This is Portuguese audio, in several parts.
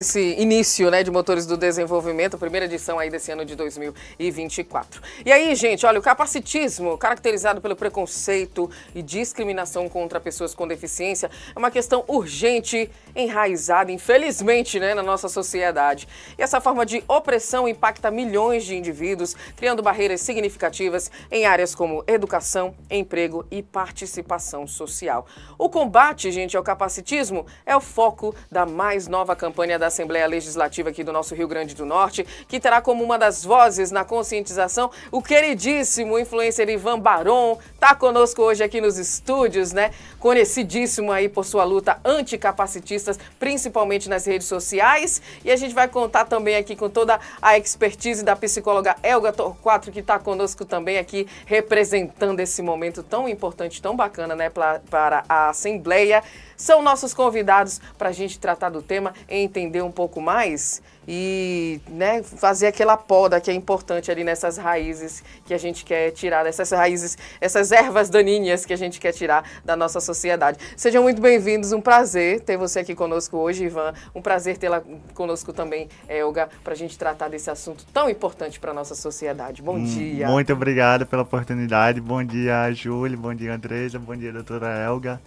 Esse início, né, de Motores do Desenvolvimento, a primeira edição aí desse ano de 2024. E aí, gente, olha, o capacitismo, caracterizado pelo preconceito e discriminação contra pessoas com deficiência, é uma questão urgente, enraizada, infelizmente, né, na nossa sociedade. E essa forma de opressão impacta milhões de indivíduos, criando barreiras significativas em áreas como educação, emprego e participação social. O combate, gente, ao capacitismo é o foco da mais nova campanha da Assembleia Legislativa aqui do nosso Rio Grande do Norte, que terá como uma das vozes na conscientização o queridíssimo influencer Ivan Baron. Tá conosco hoje aqui nos estúdios, né? Conhecidíssimo aí por sua luta anticapacitistas, principalmente nas redes sociais. E a gente vai contar também aqui com toda a expertise da psicóloga Elga Torquato, que está conosco também aqui, representando esse momento tão importante, tão bacana, né, para a Assembleia. São nossos convidados para a gente tratar do tema e entender um pouco mais e, né, fazer aquela poda que é importante ali nessas raízes que a gente quer tirar, dessas raízes, essas ervas daninhas que a gente quer tirar da nossa sociedade. Sejam muito bem-vindos, um prazer ter você aqui conosco hoje, Ivan. Um prazer tê-la conosco também, Elga, para a gente tratar desse assunto tão importante para a nossa sociedade. Bom dia. Muito obrigado pela oportunidade. Bom dia, Júlio. Bom dia, Andresa. Bom dia, doutora Elga.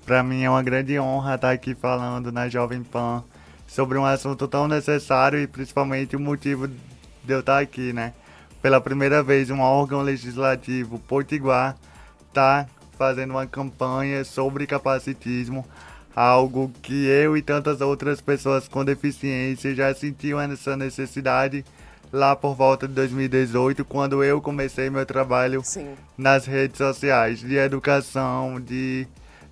Para mim é uma grande honra estar aqui falando na Jovem Pan sobre um assunto tão necessário e principalmente o motivo de eu estar aqui, né? Pela primeira vez um órgão legislativo potiguar está fazendo uma campanha sobre capacitismo, algo que eu e tantas outras pessoas com deficiência já sentiam essa necessidade lá por volta de 2018, quando eu comecei meu trabalho nas redes sociais de educação, de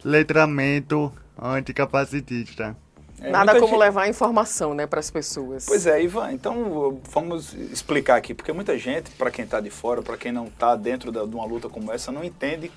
letramento anticapacitista. Nada como levar informação, né, para as pessoas. Pois é, Ivan, então vamos explicar aqui, porque muita gente, para quem está de fora, para quem não está dentro de uma luta como essa, não entende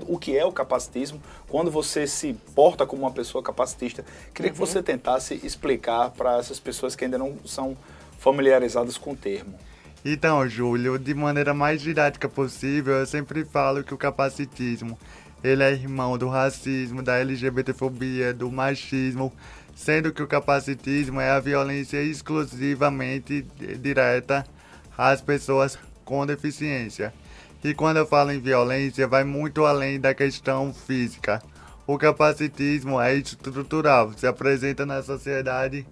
o que é o capacitismo, quando você se porta como uma pessoa capacitista. Queria que você tentasse explicar para essas pessoas que ainda não são familiarizadas com o termo. Então, Júlio, de maneira mais didática possível, eu sempre falo que o capacitismo ele é irmão do racismo, da LGBTfobia, do machismo, sendo que o capacitismo é a violência exclusivamente direta às pessoas com deficiência. E quando eu falo em violência, vai muito além da questão física. O capacitismo é estrutural, se apresenta na sociedade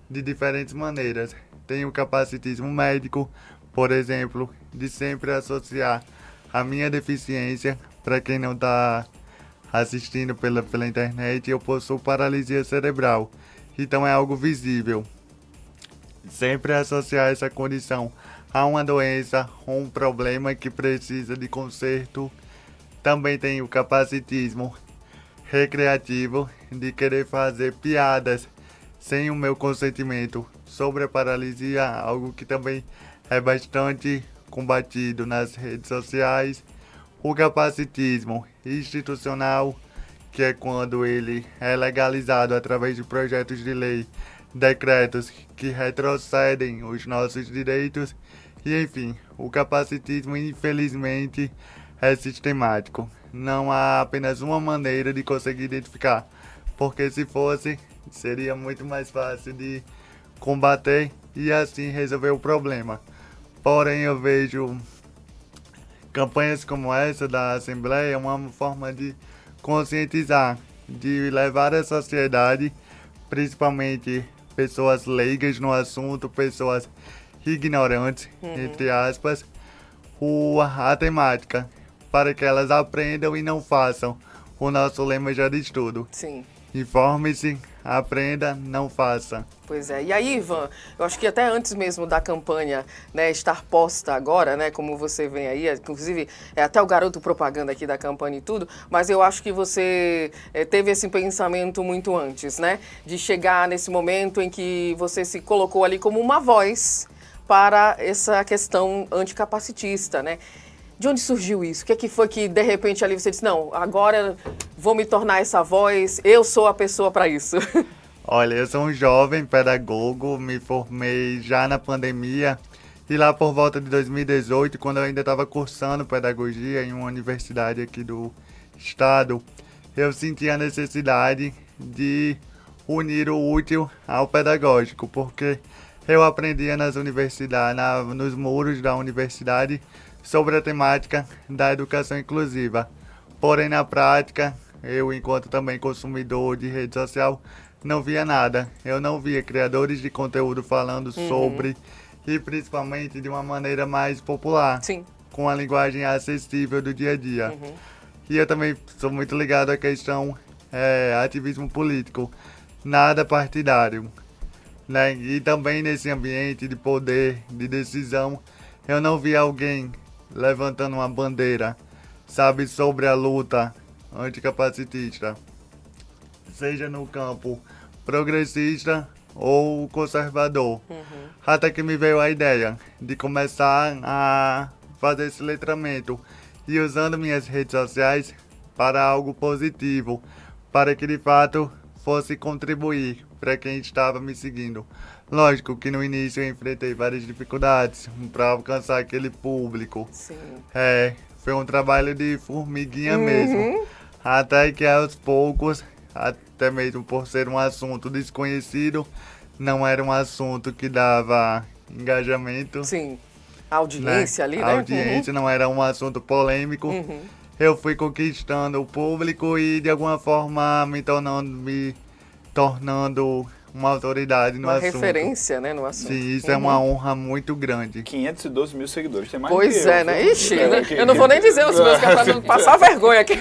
de diferentes maneiras. Tem o capacitismo médico, por exemplo, de sempre associar a minha deficiência. Para quem não está assistindo pela internet, eu possuo paralisia cerebral, então é algo visível. Sempre associar essa condição a uma doença ou um problema que precisa de conserto. Também tem o capacitismo recreativo, de querer fazer piadas sem o meu consentimento sobre a paralisia, algo que também é bastante combatido nas redes sociais. O capacitismo institucional, que é quando ele é legalizado através de projetos de lei, decretos que retrocedem os nossos direitos. E, enfim, o capacitismo, infelizmente, é sistemático. Não há apenas uma maneira de conseguir identificar, porque se fosse, seria muito mais fácil de combater e assim resolver o problema. Porém, eu vejo campanhas como essa da Assembleia uma forma de conscientizar, de levar à sociedade, principalmente pessoas leigas no assunto, pessoas ignorantes, entre aspas, a temática, para que elas aprendam e não façam. O nosso lema já diz tudo. Sim. Informe-se, aprenda, não faça. Pois é. E aí, Ivan, eu acho que até antes mesmo da campanha, né, estar posta agora, né, como você vem aí, inclusive é até o garoto propaganda aqui da campanha e tudo, mas eu acho que você teve esse pensamento muito antes, né, de chegar nesse momento em que você se colocou ali como uma voz para essa questão anticapacitista, né? De onde surgiu isso? O que é que foi que, de repente, ali você disse, não, agora vou me tornar essa voz, eu sou a pessoa para isso? Olha, eu sou um jovem pedagogo, me formei já na pandemia e lá por volta de 2018, quando eu ainda estava cursando pedagogia em uma universidade aqui do estado, eu senti a necessidade de unir o útil ao pedagógico, porque eu aprendia nas universidades, nos muros da universidade, sobre a temática da educação inclusiva. Porém, na prática, eu, enquanto também consumidor de rede social, não via nada. Eu não via criadores de conteúdo falando sobre, e principalmente de uma maneira mais popular, Sim. com a linguagem acessível do dia a dia. E eu também sou muito ligado à questão ativismo político, nada partidário. Né? E também nesse ambiente de poder, de decisão, eu não vi alguém levantando uma bandeira, sabe, sobre a luta anticapacitista, seja no campo progressista ou conservador. Até que me veio a ideia de começar a fazer esse letramento e usando minhas redes sociais para algo positivo, para que de fato fosse contribuir para quem estava me seguindo. Lógico que no início eu enfrentei várias dificuldades para alcançar aquele público. Sim. Foi um trabalho de formiguinha mesmo. Até que aos poucos, até mesmo por ser um assunto desconhecido, não era um assunto que dava engajamento. Sim. A audiência ali, né? A audiência não era um assunto polêmico. Eu fui conquistando o público e de alguma forma me tornando uma autoridade no assunto. Uma referência, né, no assunto. Sim, isso é uma honra muito grande. 512 mil seguidores, tem mais Pois do que eu, é, né? viu? Ixi, eu não vou nem dizer os meus, que é pra não passar vergonha aqui.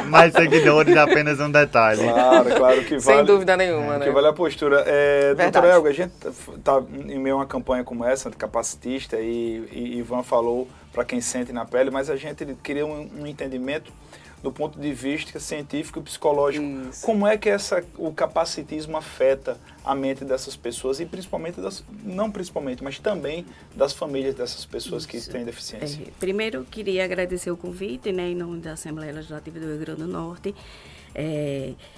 Mais seguidores é apenas um detalhe. Claro que vale. Sem dúvida nenhuma, né? Que vale a postura. Verdade. Doutora Elga, a gente está em meio a uma campanha como essa, anticapacitista, e Ivan falou para quem sente na pele, mas a gente queria um entendimento do ponto de vista científico e psicológico. Isso. Como é que o capacitismo afeta a mente dessas pessoas e principalmente, não principalmente, mas também das famílias dessas pessoas que têm deficiência? Primeiro, queria agradecer o convite, né, em nome da Assembleia Legislativa do Rio Grande do Norte,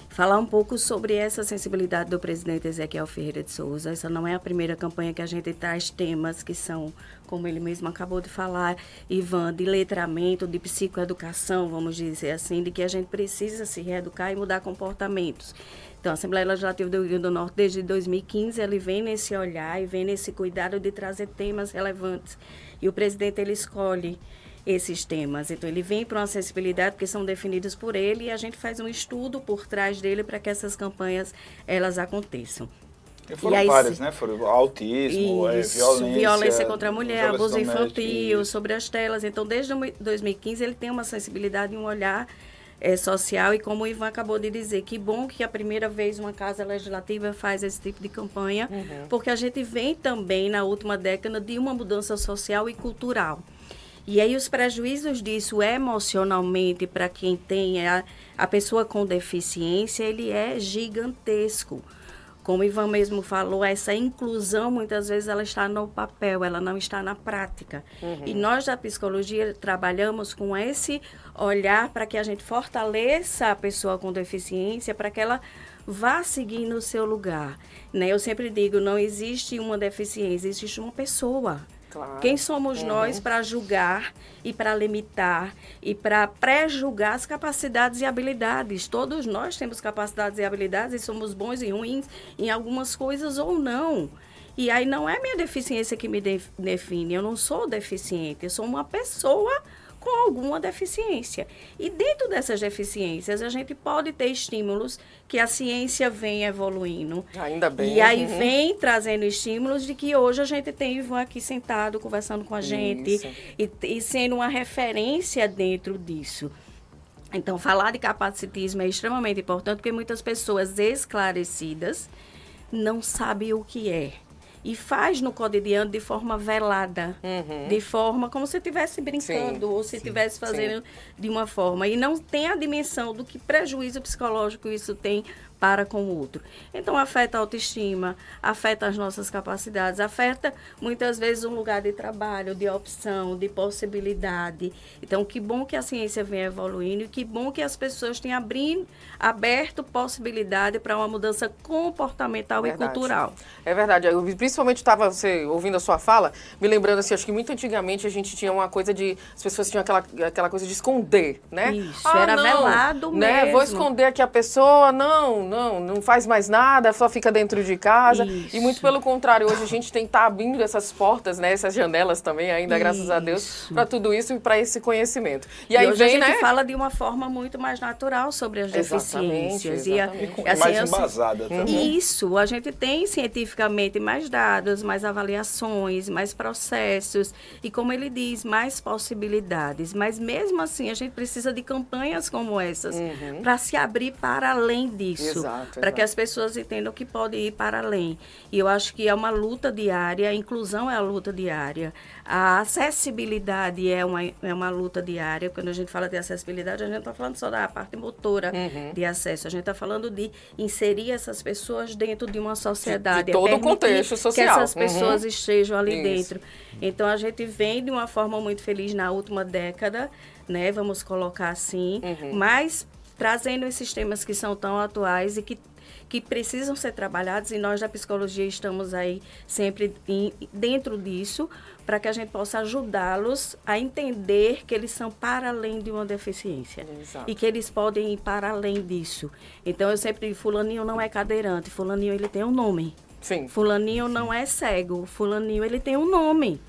falar um pouco sobre essa sensibilidade do presidente Ezequiel Ferreira de Souza. Essa não é a primeira campanha que a gente traz temas que são, como ele mesmo acabou de falar, Ivan, de letramento, de psicoeducação, vamos dizer assim, de que a gente precisa se reeducar e mudar comportamentos. Então, a Assembleia Legislativa do Rio Grande do Norte, desde 2015, ele vem nesse olhar e vem nesse cuidado de trazer temas relevantes. E o presidente, ele escolhe esses temas. Então, ele vem para uma sensibilidade, porque são definidos por ele, e a gente faz um estudo por trás dele para que essas campanhas, elas aconteçam. E foram várias, né? Foram autismo, violência contra a mulher, abuso infantil, isso. sobre as telas. Então, desde 2015, ele tem uma sensibilidade e um olhar social, e como o Ivan acabou de dizer, que bom que a primeira vez uma Casa Legislativa faz esse tipo de campanha, porque a gente vem também, na última década, de uma mudança social e cultural. E aí os prejuízos disso emocionalmente para quem tem a pessoa com deficiência, ele é gigantesco. Como o Ivan mesmo falou, essa inclusão muitas vezes ela está no papel, ela não está na prática. E nós da psicologia trabalhamos com esse olhar para que a gente fortaleça a pessoa com deficiência, para que ela vá seguir no seu lugar. Né? Eu sempre digo, não existe uma deficiência, existe uma pessoa. Claro. Quem somos nós para julgar e para limitar e para pré-julgar as capacidades e habilidades? Todos nós temos capacidades e habilidades e somos bons e ruins em algumas coisas ou não. E aí não é minha deficiência que me define. Eu não sou deficiente, eu sou uma pessoa com alguma deficiência. E dentro dessas deficiências, a gente pode ter estímulos que a ciência vem evoluindo. Ainda bem. E aí vem trazendo estímulos de que hoje a gente tem Ivan aqui sentado, conversando com a gente e sendo uma referência dentro disso. Então, falar de capacitismo é extremamente importante, porque muitas pessoas esclarecidas não sabem o que é. E faz no cotidiano de forma velada, de forma como se estivesse brincando ou se estivesse fazendo de uma forma. E não tem a dimensão do que prejuízo psicológico isso tem para com o outro. Então, afeta a autoestima, afeta as nossas capacidades, afeta muitas vezes um lugar de trabalho, de opção, de possibilidade. Então, que bom que a ciência vem evoluindo e que bom que as pessoas têm aberto possibilidade para uma mudança comportamental e cultural. É verdade. Eu, principalmente estava ouvindo a sua fala, me lembrando assim, acho que muito antigamente a gente tinha uma coisa de, as pessoas tinham aquela coisa de esconder, né? Isso, era velado né? mesmo. Vou esconder aqui a pessoa, não não faz mais nada, só fica dentro de casa. Isso. E muito pelo contrário, hoje a gente tem que estar abrindo essas portas, né, essas janelas também ainda, graças a Deus, para tudo isso e para esse conhecimento. E aí hoje vem, a gente né? fala de uma forma muito mais natural sobre as deficiências. Exatamente. E assim, mais embasada também. Isso, a gente tem cientificamente mais dados, mais avaliações, mais processos e, como ele diz, mais possibilidades. Mas mesmo assim, a gente precisa de campanhas como essas para se abrir para além disso, para que as pessoas entendam que pode ir para além. E eu acho que é uma luta diária, a inclusão é a luta diária, a acessibilidade é uma luta diária. Quando a gente fala de acessibilidade, a gente não está falando só da parte motora de acesso, a gente está falando de inserir essas pessoas dentro de uma sociedade. De todo o contexto social. Que essas pessoas estejam ali dentro. Então, a gente vem de uma forma muito feliz na última década, né? Vamos colocar assim, mas trazendo esses temas que são tão atuais e que precisam ser trabalhados, e nós da psicologia estamos aí sempre dentro disso, para que a gente possa ajudá-los a entender que eles são para além de uma deficiência. Exato. E que eles podem ir para além disso. Então, eu sempre digo, fulaninho não é cadeirante, fulaninho ele tem um nome. Sim. Fulaninho não é cego, fulaninho ele tem um nome.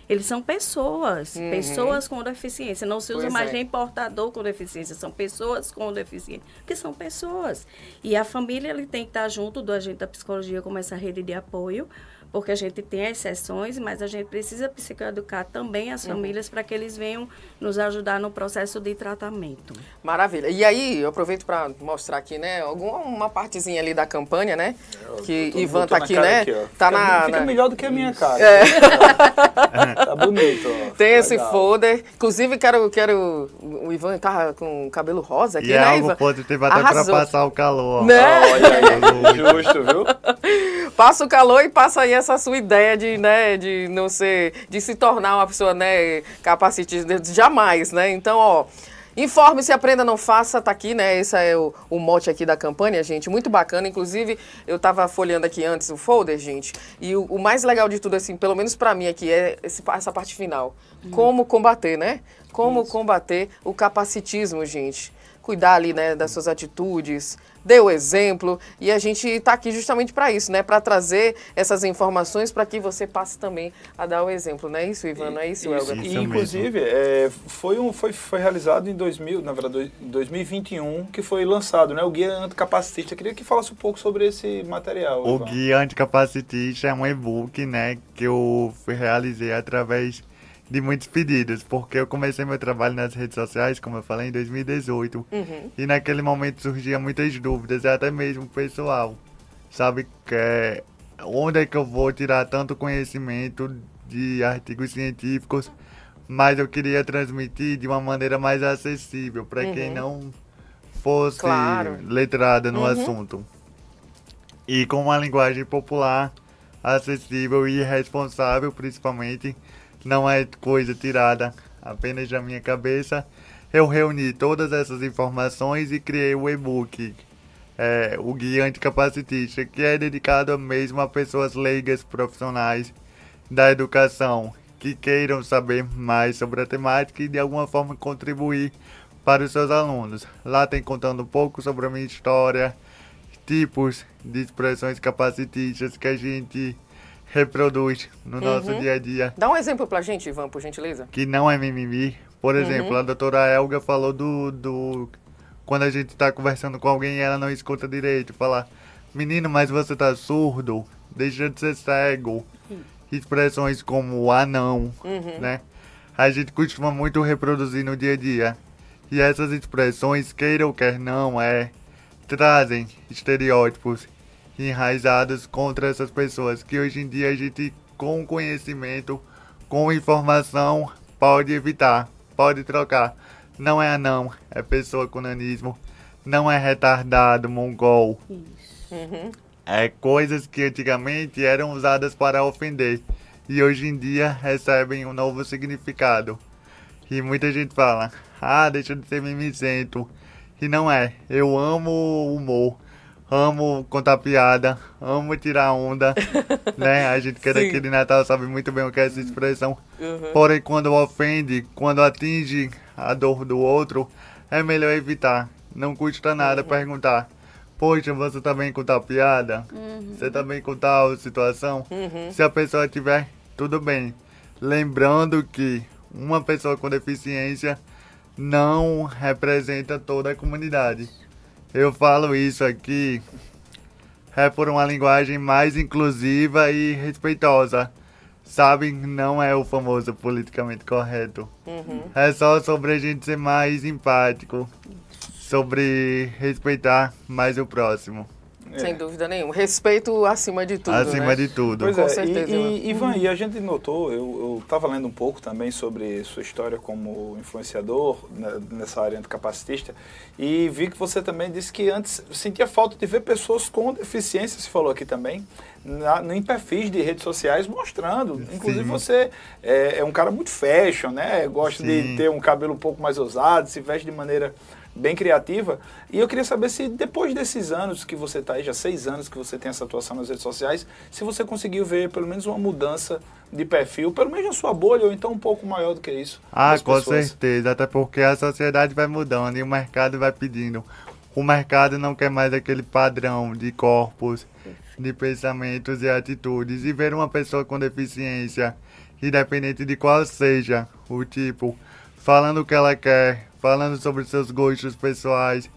Eles são pessoas, pessoas com deficiência. Não se usa mais nem portador com deficiência, são pessoas com deficiência, porque são pessoas. E a família ele tem que estar junto do agente da psicologia como essa rede de apoio, porque a gente tem as sessões, mas a gente precisa psicoeducar também as famílias para que eles venham nos ajudar no processo de tratamento. Maravilha. E aí, eu aproveito para mostrar aqui, né, uma partezinha ali da campanha, né, que Ivan tá aqui, né, aqui, tá fica melhor do que a minha cara. Tá bonito, ó. Tem esse folder. Inclusive, quero o Ivan tá com cabelo rosa aqui, E é né, algo Ivan? positivo até para passar o calor. Ó. Né? Olha aí, justo, viu? Passa o calor e passa aí essa sua ideia de, né, de não ser, de se tornar uma pessoa, né, capacitista, jamais, né? Então, ó, informe-se, aprenda, não faça, tá aqui, né? Esse é o mote aqui da campanha, gente, muito bacana. Inclusive, eu tava folheando aqui antes o folder, gente, e o mais legal de tudo, assim, pelo menos pra mim aqui, é essa parte final. Como combater, né? Como combater o capacitismo, gente. Cuidar ali, né, das suas atitudes, dê o exemplo, e a gente está aqui justamente para isso, né, para trazer essas informações para que você passe também a dar o exemplo, não é isso, Ivan? Não é isso, Helga? E, inclusive, foi realizado em 2021, que foi lançado, né, o Guia Anticapacitista. Eu queria que falasse um pouco sobre esse material. O Ivan. Guia Anticapacitista é um e-book, né, que eu realizei através de muitos pedidos, porque eu comecei meu trabalho nas redes sociais, como eu falei, em 2018. E naquele momento surgiam muitas dúvidas, até mesmo pessoal. Sabe, onde é que eu vou tirar tanto conhecimento de artigos científicos, mas eu queria transmitir de uma maneira mais acessível, para quem não fosse letrada no assunto. E com uma linguagem popular, acessível e responsável, principalmente. Não é coisa tirada apenas da minha cabeça. Eu reuni todas essas informações e criei o e-book, o Guia Anticapacitista, que é dedicado mesmo a pessoas leigas profissionais da educação, que queiram saber mais sobre a temática e de alguma forma contribuir para os seus alunos. Lá tem contando um pouco sobre a minha história, tipos de expressões capacitistas que a gente reproduz no nosso dia a dia. Dá um exemplo pra gente, Ivan, por gentileza. Que não é mimimi. Por exemplo, a doutora Helga falou quando a gente tá conversando com alguém e ela não escuta direito. Falar, menino, mas você tá surdo? Deixa de ser cego. Expressões como não, né? A gente costuma muito reproduzir no dia a dia. E essas expressões, queira ou quer não, trazem estereótipos enraizados contra essas pessoas, que hoje em dia a gente, com conhecimento, com informação, pode evitar, pode trocar. Não é anão, é pessoa com nanismo, não é retardado, mongol. É coisas que antigamente eram usadas para ofender e hoje em dia recebem um novo significado. E muita gente fala, deixa de ser mimizento. E não é, eu amo o humor. Amo contar piada, amo tirar onda, né? A gente que é daqui de Natal sabe muito bem o que é essa expressão. Porém, quando ofende, quando atinge a dor do outro, é melhor evitar. Não custa nada perguntar. poxa, você também com tal piada? Você também com tal situação? Se a pessoa tiver, tudo bem. Lembrando que uma pessoa com deficiência não representa toda a comunidade. Eu falo isso aqui por uma linguagem mais inclusiva e respeitosa. Sabe, não é o famoso politicamente correto. É só sobre a gente ser mais empático, sobre respeitar mais o próximo. Sem dúvida nenhuma. Respeito acima de tudo, Acima né? de tudo. Pois Com é, certeza, e Ivan, e a gente notou, eu estava lendo um pouco também sobre sua história como influenciador, né, nessa área capacitista, e vi que você também disse que antes sentia falta de ver pessoas com deficiência, você falou aqui também, em perfis de redes sociais mostrando. Inclusive você é um cara muito fashion, né? Gosta de ter um cabelo um pouco mais ousado, se veste de maneira bem criativa. E eu queria saber se depois desses anos que você está aí, já 6 anos que você tem essa atuação nas redes sociais, se você conseguiu ver pelo menos uma mudança de perfil, pelo menos na sua bolha, ou então um pouco maior do que isso. Ah, com certeza, até porque a sociedade vai mudando e o mercado vai pedindo. O mercado não quer mais aquele padrão de corpos, de pensamentos e atitudes. E ver uma pessoa com deficiência, independente de qual seja o tipo, falando o que ela quer, falando sobre seus gostos pessoais,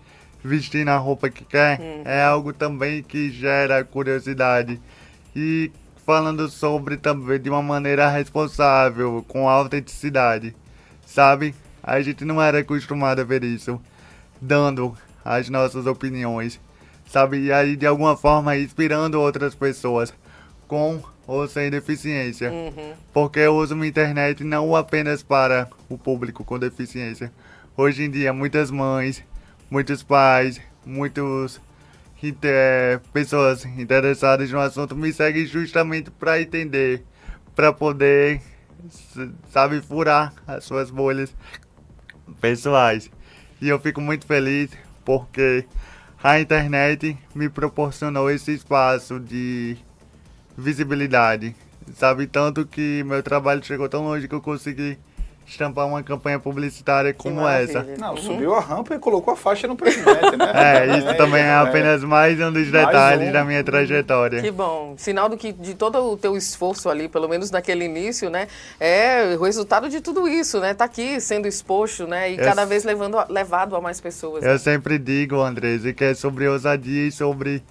vestindo a roupa que quer, é algo também que gera curiosidade. E falando sobre também de uma maneira responsável, com autenticidade, sabe? A gente não era acostumado a ver isso, dando as nossas opiniões, sabe? E aí, de alguma forma, inspirando outras pessoas, com ou sem deficiência. Porque eu uso minha internet não apenas para o público com deficiência. Hoje em dia, muitas mães, muitos pais, muitas pessoas interessadas no assunto me seguem justamente para entender, para poder, sabe, furar as suas bolhas pessoais. E eu fico muito feliz porque a internet me proporcionou esse espaço de visibilidade, sabe? Tanto que meu trabalho chegou tão longe que eu consegui estampar uma campanha publicitária como essa. Não, subiu a rampa e colocou a faixa no presidente, né? Isso também é apenas mais um dos detalhes da minha trajetória. Que bom. Sinal de todo o teu esforço ali, pelo menos naquele início, né? É o resultado de tudo isso, né? Tá aqui sendo exposto, né? E cada vez levado a mais pessoas. Eu sempre digo, Andresa, que é sobre ousadia e sobre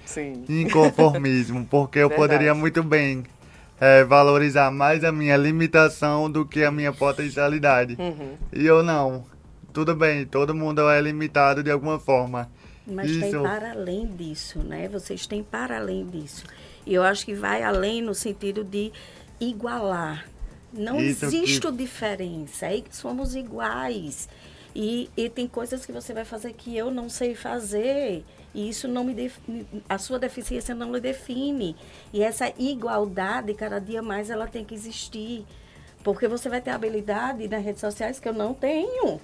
inconformismo, porque eu poderia muito bem valorizar mais a minha limitação do que a minha potencialidade. E eu não. Tudo bem, todo mundo é limitado de alguma forma. Mas tem para além disso, né? Vocês têm para além disso. E eu acho que vai além no sentido de igualar. Não existe diferença, é que somos iguais. E tem coisas que você vai fazer que eu não sei fazer. E isso não a sua deficiência não lhe define. E essa igualdade, cada dia mais, ela tem que existir. Porque você vai ter habilidade nas redes sociais que eu não tenho.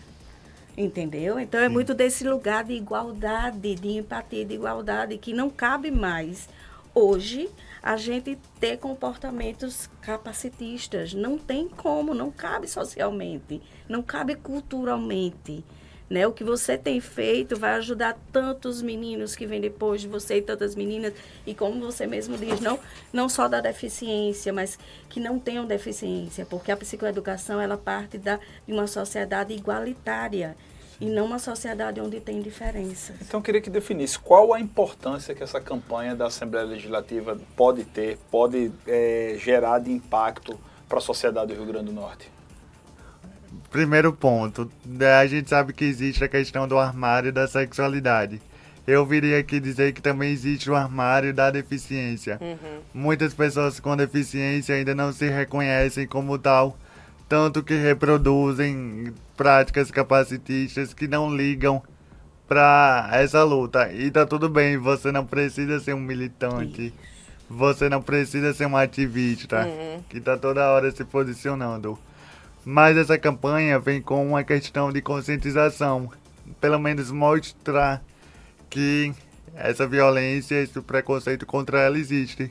Entendeu? Então, é muito desse lugar de igualdade, de empatia, de igualdade, que não cabe mais hoje a gente ter comportamentos capacitistas. Não tem como, não cabe socialmente, não cabe culturalmente. Né? O que você tem feito vai ajudar tantos meninos que vêm depois de você e tantas meninas, e como você mesmo diz, não só da deficiência, mas que não tenham deficiência, porque a psicoeducação ela parte de uma sociedade igualitária e não uma sociedade onde tem diferença. Então eu queria que definisse qual a importância que essa campanha da Assembleia Legislativa pode ter, pode gerar de impacto para a sociedade do Rio Grande do Norte. Primeiro ponto, a gente sabe que existe a questão do armário da sexualidade. Eu viria aqui dizer que também existe o armário da deficiência. Muitas pessoas com deficiência ainda não se reconhecem como tal, tanto que reproduzem práticas capacitistas que não ligam para essa luta. E tá tudo bem, você não precisa ser um militante, você não precisa ser um ativista, que tá toda hora se posicionando. Mas essa campanha vem com uma questão de conscientização, pelo menos mostrar que essa violência, esse preconceito contra ela existe.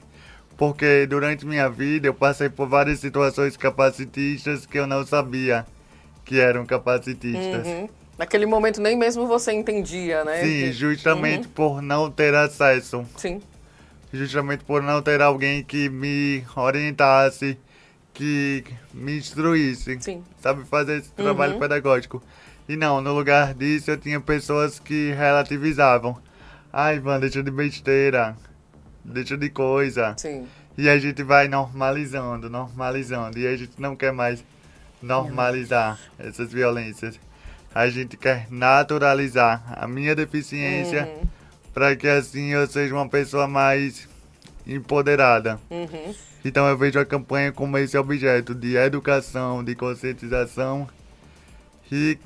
Porque durante minha vida eu passei por várias situações capacitistas que eu não sabia que eram capacitistas. Naquele momento nem mesmo você entendia, né? Sim, justamente por não ter acesso. Sim. Justamente por não ter alguém que me orientasse, que me instruísse. Sim. Sabe, fazer esse trabalho pedagógico. E não, no lugar disso eu tinha pessoas que relativizavam. Ai, Ivan, deixa de besteira, deixa de coisa. Sim. E a gente vai normalizando. E a gente não quer mais normalizar essas violências. A gente quer naturalizar a minha deficiência para que assim eu seja uma pessoa mais empoderada. Então eu vejo a campanha como esse objeto de educação, de conscientização e,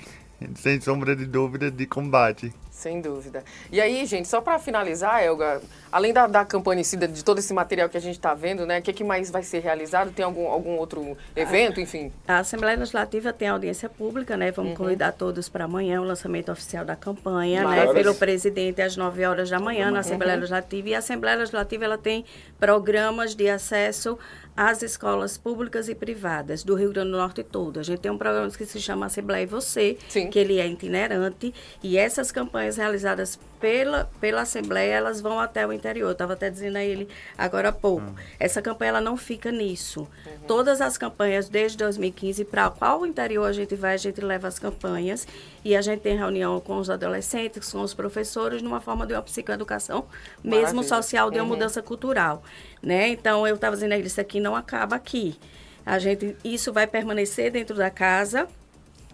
sem sombra de dúvida, de combate. Sem dúvida. E aí, gente, só para finalizar, Elga, além da campanha em si, de todo esse material que a gente está vendo, né, o que mais vai ser realizado? Tem algum outro evento, enfim? A Assembleia Legislativa tem audiência pública, né? Vamos convidar todos para amanhã, o lançamento oficial da campanha, né? Pelo presidente às 9 horas da manhã na Assembleia Legislativa. E a Assembleia Legislativa, ela tem programas de acesso às escolas públicas e privadas do Rio Grande do Norte todo. A gente tem um programa que se chama Assembleia e Você, Sim. que ele é itinerante, e essas campanhas realizadas pela Assembleia, elas vão até o interior. Eu estava até dizendo a ele agora há pouco. Essa campanha, ela não fica nisso. Todas as campanhas, desde 2015, para qual interior a gente vai, a gente leva as campanhas, e a gente tem reunião com os adolescentes, com os professores, numa forma de uma psicoeducação, mesmo social, de uma mudança cultural. Né? Então, eu estava dizendo a ele, isso aqui não acaba aqui. Isso vai permanecer dentro da casa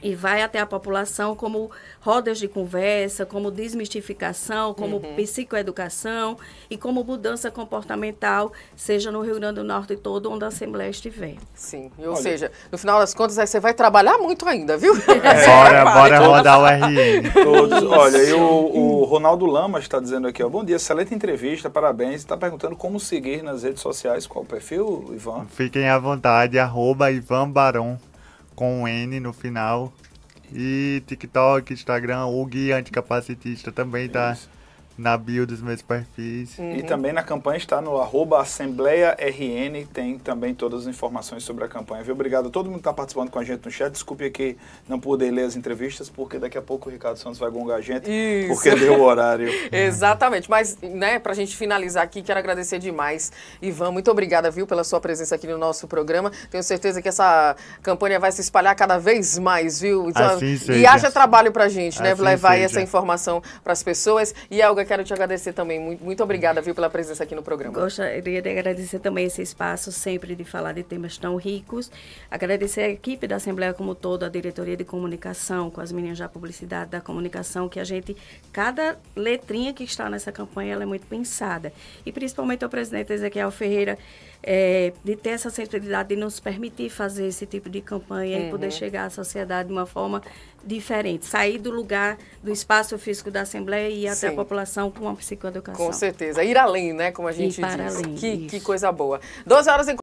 e vai até a população como rodas de conversa, como desmistificação, como psicoeducação e como mudança comportamental, seja no Rio Grande do Norte todo, onde a Assembleia estiver. Sim, ou seja, no final das contas, aí você vai trabalhar muito ainda, viu? Bora rodar o RN. Todos. Olha, e o Ronaldo Lamas está dizendo aqui, ó, bom dia, excelente entrevista, parabéns. Está perguntando como seguir nas redes sociais, qual o perfil, Ivan? Fiquem à vontade, @Ivan Barão, com um N no final. E TikTok, Instagram, o Guia Anticapacitista também tá na bio dos meus perfis. E também na campanha está no @AssembleiaRN, tem também todas as informações sobre a campanha, viu? Obrigado a todo mundo que está participando com a gente no chat. Desculpe aqui não poder ler as entrevistas, porque daqui a pouco o Ricardo Santos vai gongar a gente, porque deu o horário. Exatamente, mas, né, pra gente finalizar aqui, quero agradecer demais, Ivan, muito obrigada, viu, pela sua presença aqui no nosso programa. Tenho certeza que essa campanha vai se espalhar cada vez mais, viu? Então, assim seja. E haja trabalho pra gente, né, Assim levar seja. essa informação para as pessoas. E, Elga, quero te agradecer também, muito obrigada, viu, pela presença aqui no programa. Gostaria de agradecer também esse espaço, sempre de falar de temas tão ricos. Agradecer a equipe da Assembleia como toda, a diretoria de comunicação, com as meninas da publicidade, da comunicação, que a gente, cada letrinha que está nessa campanha, ela é muito pensada. E principalmente ao presidente Ezequiel Ferreira, de ter essa sensibilidade de nos permitir fazer esse tipo de campanha e poder chegar à sociedade de uma forma diferente. Sair do lugar, do espaço físico da Assembleia e ir até a população com uma psicoeducação. Com certeza. Ir além, né, como a gente Ir para diz. além, Que isso. coisa boa. 12 horas em